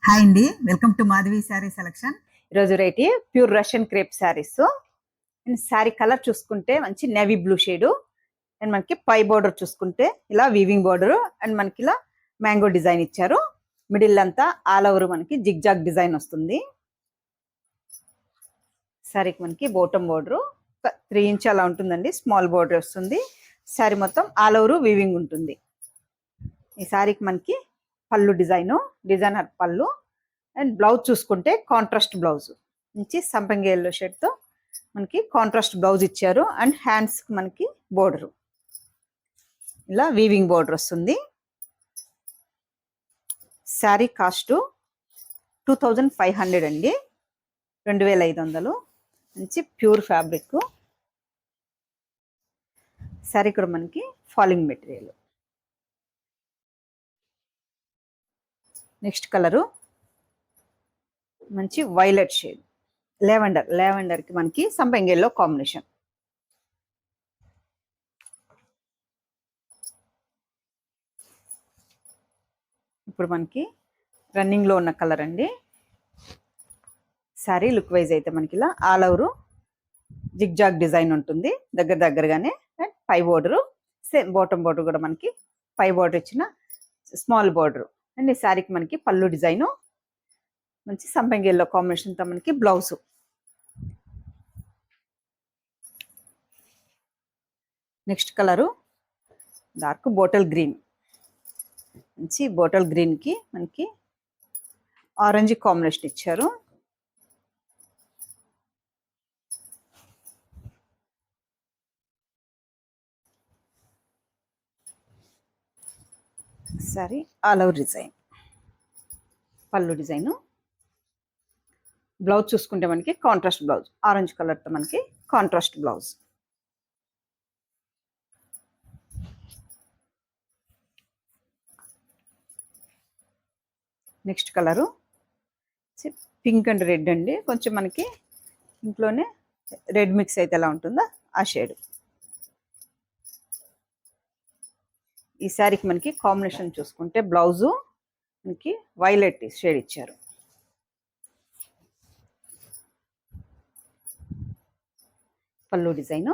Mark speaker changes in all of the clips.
Speaker 1: Hi అండి, welcome to Madhavi sari selection.
Speaker 2: ఈరోజు రేటి pure Russian crepe saris. And sari colour చూసుకుంటే మంచి నేవీ బ్లూ షేడు. అండ్ మనకి పై బోర్డర్ చూసుకుంటే ఇలా వీవింగ్ బోర్డర్ అండ్ మనకి ఇలా మ్యాంగో డిజైన్ ఇచ్చారు. మిడిల్ అంతా ఆల్ ఓవర్ మనకి జిగ్జాగ్ డిజైన్ వస్తుంది. శారీకి మనకి బోటమ్ బోర్డర్ 3 ఇంచ్ అలా ఉంటుందండి, స్మాల్ బోర్డర్ వస్తుంది. శారీ మొత్తం ఆల్ ఓవర్ వీవింగ్ ఉంటుంది. ఈ శారీకి మనకి పళ్ళు డిజైనర్ పళ్ళు. అండ్ బ్లౌజ్ చూసుకుంటే కాంట్రాస్ట్ బ్లౌజ్ నుంచి సంపంగి ఎల్లో షేడ్తో మనకి కాంట్రాస్ట్ బ్లౌజ్ ఇచ్చారు. అండ్ హ్యాండ్స్కి మనకి బోర్డరు ఇలా వీవింగ్ బోర్డర్ వస్తుంది. శారీ కాస్ట్ 2500 అండి, 2500. మంచి ప్యూర్ ఫ్యాబ్రిక్. శారీ కూడా మనకి ఫాలింగ్ మెటీరియల్. నెక్స్ట్ కలరు మంచి వైలెట్ షేడ్, లెవెండర్కి మనకి సంపంగి ఎల్లో కాంబినేషన్. ఇప్పుడు మనకి రన్నింగ్లో ఉన్న కలర్ అండి. శారీ లుక్ వైజ్ అయితే మనకి ఇలా ఆల్ ఓవర్ జిగ్జాగ్ డిజైన్ ఉంటుంది దగ్గరగానే. అండ్ పై బోర్డరు సేమ్ బాటమ్ బోర్డర్ కూడా మనకి పై బోర్డర్ ఇచ్చిన స్మాల్ బోర్డర్. అండ్ ఈ శారీకి మనకి పళ్ళు డిజైను మంచి సంపంగి ఎల్లో కాంబినేషన్తో మనకి blouse. Next colour dark bottle green, మంచి బాటిల్ గ్రీన్కి మనకి ఆరెంజ్ కాంబినేషన్ ఇచ్చారు. సారీ ఆల్ ఓవర్ డిజైన్, పళ్ళు డిజైను. బ్లౌజ్ చూసుకుంటే మనకి కాంట్రాస్ట్ బ్లౌజ్, ఆరెంజ్ కలర్తో మనకి contrast blouse. Next colour pink and red అండి, కొంచెం మనకి ఇంట్లోనే రెడ్ మిక్స్ అయితే ఎలా ఉంటుందో ఆ షేడ్. ఈ శారీకి మనకి కాంబినేషన్ చూసుకుంటే బ్లౌజు మనకి వైలెట్ షేడ్ ఇచ్చారు. పళ్ళు డిజైను,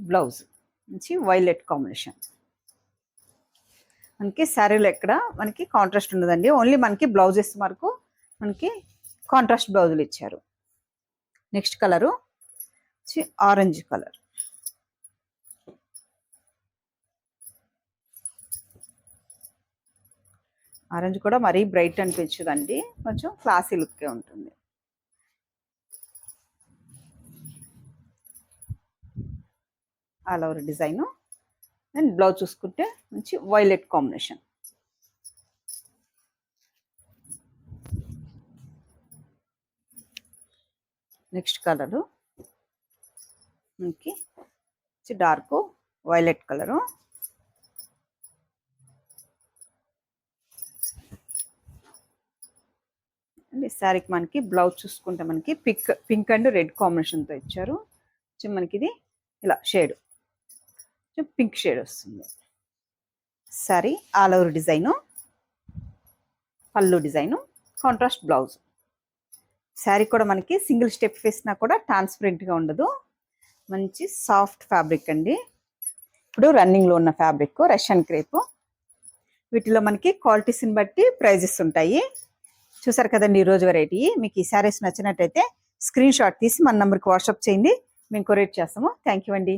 Speaker 2: బ్లౌజ్ మంచి వైలెట్ కాంబినేషన్. మనకి శారీలో ఎక్కడ మనకి కాంట్రాస్ట్ ఉండదండి, ఓన్లీ మనకి బ్లౌజెస్ వరకు మనకి కాంట్రాస్ట్ బ్లౌజులు ఇచ్చారు. Next colour orange colour. Orange కూడా మరీ బ్రైట్ అనిపించదండి, కొంచెం క్లాసీ లుక్కే ఉంటుంది. All over design. And blouse చూసుకుంటే మంచి వైలెట్ కాంబినేషన్. నెక్స్ట్ కలరు మనకి డార్క్ వైలెట్ కలరు. అండ్ ఈ శారీకి మనకి బ్లౌజ్ చూసుకుంటే మనకి పింక్ అండ్ రెడ్ కాంబినేషన్తో ఇచ్చారు. మనకి ఇది ఇలా షేడ్ పింక్ షేడ్ వస్తుంది. శారీ ఆల్ ఓవర్ డిజైను, పళ్ళు డిజైను, కాంట్రాస్ట్ బ్లౌజ్. శారీ కూడా మనకి సింగిల్ స్టెప్ వేసినా కూడా ట్రాన్స్పరెంట్గా ఉండదు, మంచి సాఫ్ట్ ఫ్యాబ్రిక్ అండి. ఇప్పుడు రన్నింగ్లో ఉన్న ఫ్యాబ్రిక్ రష్యన్ క్రేప్. వీటిలో మనకి క్వాలిటీస్ని బట్టి ప్రైజెస్ ఉంటాయి. చూసారు కదండి ఈరోజు వెరైటీ. మీకు ఈ శారీస్ నచ్చినట్టయితే స్క్రీన్ షాట్ తీసి మన నెంబర్కి వాట్సాప్ చేయండి, మేము కొరియర్ చేస్తాము. థ్యాంక్ యూ అండి.